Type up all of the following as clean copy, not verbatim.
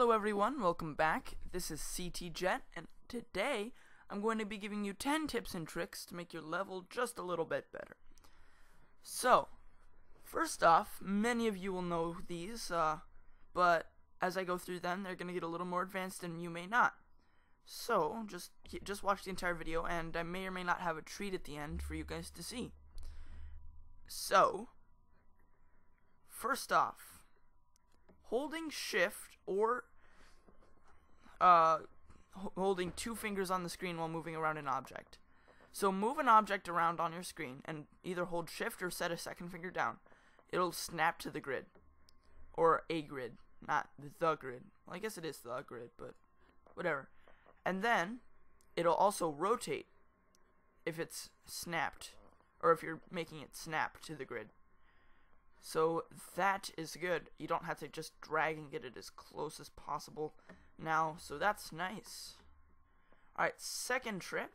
Hello everyone, welcome back. This is CT Jet, and today I'm going to be giving you 10 tips and tricks to make your level just a little bit better. So, first off, many of you will know these, but as I go through them, they're going to get a little more advanced and you may not. So, just watch the entire video, and I may or may not have a treat at the end for you guys to see. So, first off, holding shift or holding two fingers on the screen while moving around an object. So move an object around on your screen and either hold shift or set a second finger down. It'll snap to the grid. Or a grid, not the grid. Well, I guess it is the grid, but whatever. And then it'll also rotate if it's snapped, or if you're making it snap to the grid. So that is good. You don't have to just drag and get it as close as possible now, so that's nice. Alright, second trick.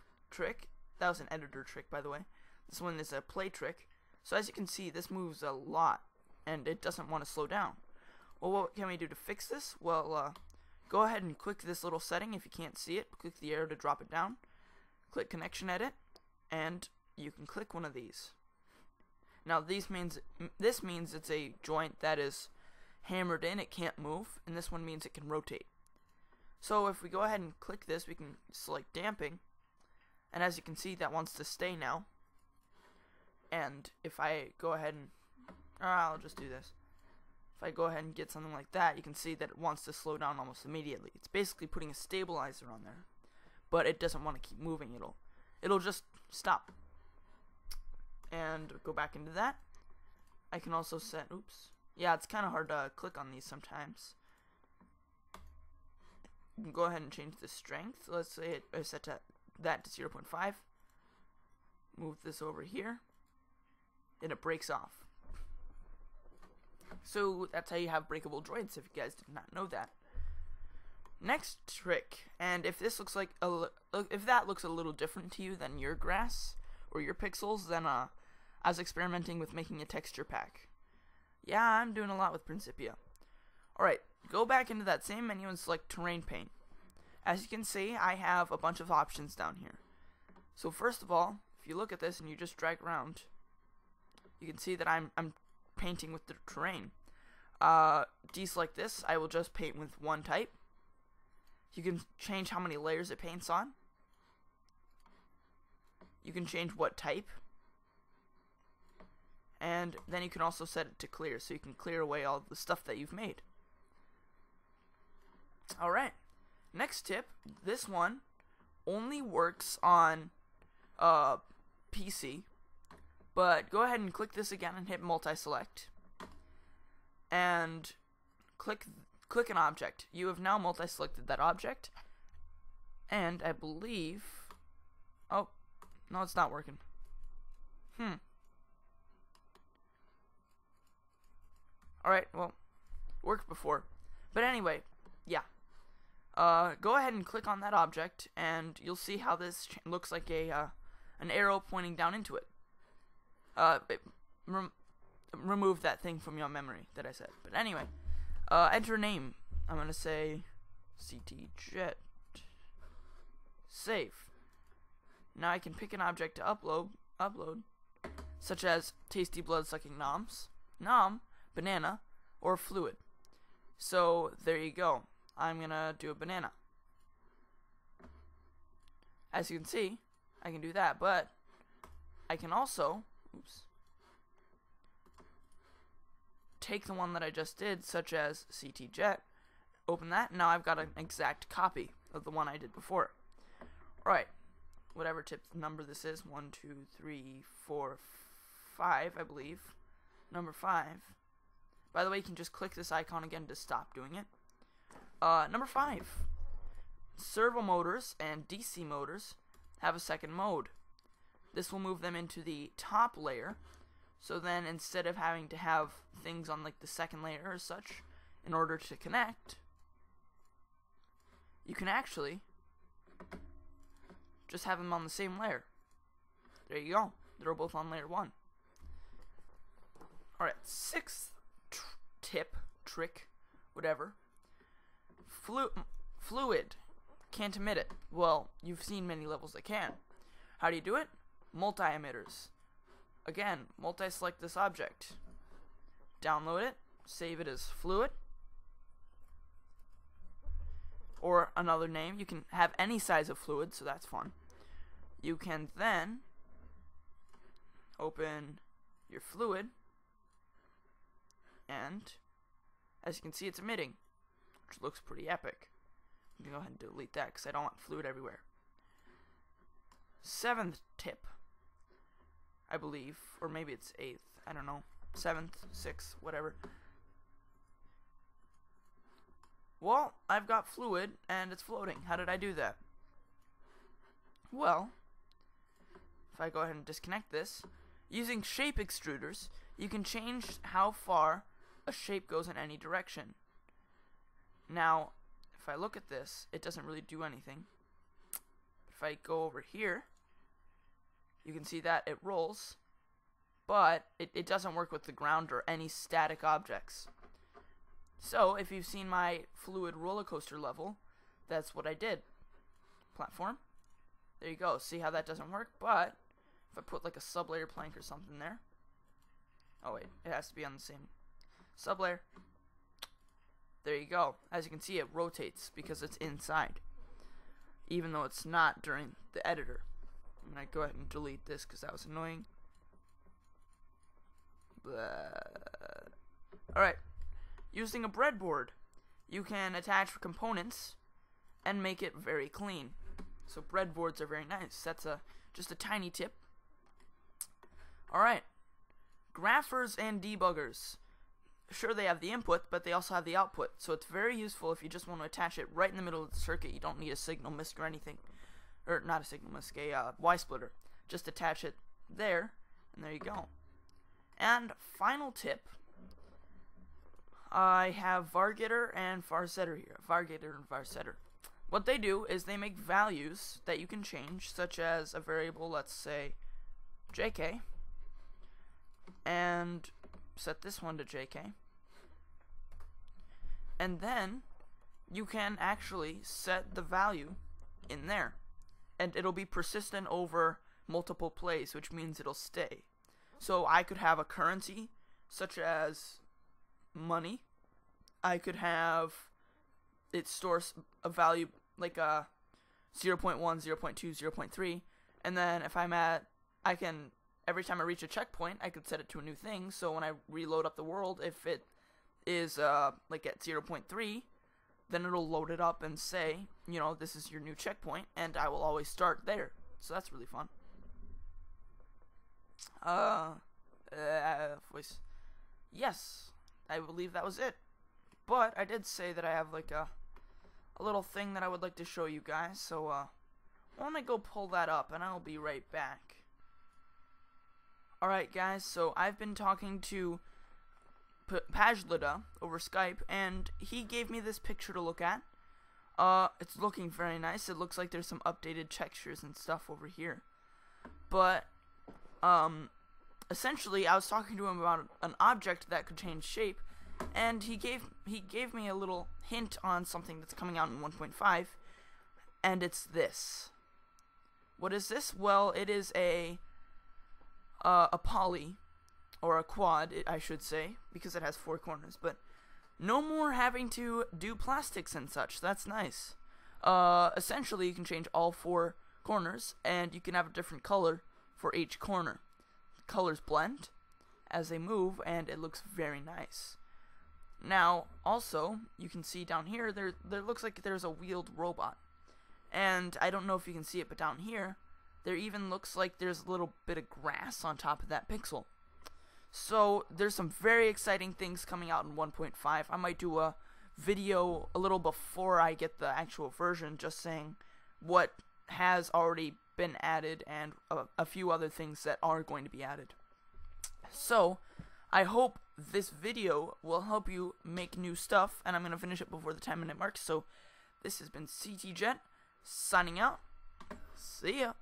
That was an editor trick, by the way. This one is a play trick. So as you can see, this moves a lot, and it doesn't want to slow down. Well, what can we do to fix this? Well, go ahead and click this little setting if you can't see it. Click the arrow to drop it down. Click Connection Edit, and you can click one of these. Now this means it's a joint that is hammered in, it can't move, and this one means it can rotate. So if we go ahead and click this, we can select damping, and as you can see, that wants to stay now. And if I go ahead and, I'll just do this. If I go ahead and get something like that, you can see that it wants to slow down almost immediately. It's basically putting a stabilizer on there, but it doesn't want to keep moving. It'll just stop. And go back into that. I can also set, yeah, it's kind of hard to click on these sometimes. You can go ahead and change the strength. Let's say I set that to 0.5. Move this over here, and it breaks off. So that's how you have breakable joints, if you guys did not know that. Next trick, and if this looks like if that looks a little different to you than your grass or your pixels, then I was experimenting with making a texture pack. Yeah, I'm doing a lot with Principia. Alright, go back into that same menu and select Terrain Paint. As you can see, I have a bunch of options down here. So first of all, if you look at this and you just drag around, you can see that I'm painting with the terrain. Deselect this, I will just paint with one type. You can change how many layers it paints on. You can change what type. And then you can also set it to clear, so you can clear away all the stuff that you've made. Alright, next tip. This one only works on PC, but go ahead and click this again and hit multi-select. And click an object. You have now multi-selected that object. And I believe... oh, no, it's not working. Alright, well, worked before. But anyway, yeah. Go ahead and click on that object, and you'll see how this looks like an arrow pointing down into it. Remove that thing from your memory that I said. But anyway, enter name. I'm going to say CTJet. Save. Now I can pick an object to upload, such as tasty blood-sucking noms, banana, or fluid. So there you go. I'm gonna do a banana. As you can see, I can do that, but I can also take the one that I just did, such as CTJet, open that, and now I've got an exact copy of the one I did before. Alright, whatever number this is, 1, 2, 3, 4, 5, I believe. Number 5. By the way, you can just click this icon again to stop doing it. Number 5. Servo motors and DC motors have a second mode. This will move them into the top layer. So then instead of having to have things on like the second layer or such in order to connect, you can actually just have them on the same layer. There you go. They're both on layer 1. Alright, sixth tip, trick, whatever. Fluid. Can't emit it. Well, you've seen many levels that can. How do you do it? Multi-emitters. Again, multi-select this object. Download it. Save it as fluid. Or another name. You can have any size of fluid, so that's fun. You can then open your fluid, and as you can see, it's emitting, which looks pretty epic. I'm gonna go ahead and delete that because I don't want fluid everywhere. 7th tip, I believe, or maybe it's 8th, I don't know, 7th, 6th, whatever. Well, I've got fluid and it's floating. How did I do that? Well, if I go ahead and disconnect this, using shape extruders, you can change how far a shape goes in any direction. Now, if I look at this, it doesn't really do anything. If I go over here, you can see that it rolls, but it doesn't work with the ground or any static objects. So, if you've seen my fluid roller coaster level, that's what I did. Platform. There you go. See how that doesn't work? But if I put like a sublayer plank or something there. Oh wait, it has to be on the same sublayer. There you go. As you can see, it rotates because it's inside, even though it's not during the editor. I'm gonna go ahead and delete this because that was annoying. Alright. Using a breadboard, you can attach components and make it very clean. So breadboards are very nice. That's just a tiny tip. Alright. Graphers and debuggers. Sure, they have the input, but they also have the output. So it's very useful if you just want to attach it right in the middle of the circuit. You don't need a signal MISC or anything. Or not a signal MISC, a Y-splitter. Just attach it there, and there you go. And final tip. I have vargetter and varsetter here. Vargetter and varsetter. What they do is they make values that you can change, such as a variable, let's say JK, and set this one to JK. And then you can actually set the value in there, and it'll be persistent over multiple plays, which means it'll stay. So I could have a currency such as money. I could have it stores a value like a 0.1, 0.2, 0.3, and then if I'm at, I can, every time I reach a checkpoint, I could set it to a new thing. So when I reload up the world, if it is like at 0.3, then it'll load it up and say, you know, this is your new checkpoint, and I will always start there. So that's really fun. Voice. Yes, I believe that was it. But I did say that I have like a little thing that I would like to show you guys. So why don't I go pull that up, and I'll be right back. Alright guys, so I've been talking to Pajlida over Skype, and he gave me this picture to look at. It's looking very nice. It looks like there's some updated textures and stuff over here. But essentially I was talking to him about an object that could change shape, and he gave me a little hint on something that's coming out in 1.5, and it's this. What is this? Well, it is a poly, or a quad, I should say, because it has 4 corners, but no more having to do plastics and such. That's nice. Essentially, you can change all 4 corners, and you can have a different color for each corner. The colors blend as they move, and it looks very nice. Now, also, you can see down here, there looks like there's a wheeled robot. And I don't know if you can see it, but down here, there even looks like there's a little bit of grass on top of that pixel. So, there's some very exciting things coming out in 1.5. I might do a video a little before I get the actual version, just saying what has already been added and a few other things that are going to be added. So, I hope this video will help you make new stuff, and I'm going to finish it before the 10-minute mark. So, this has been CT Jet, signing out. See ya.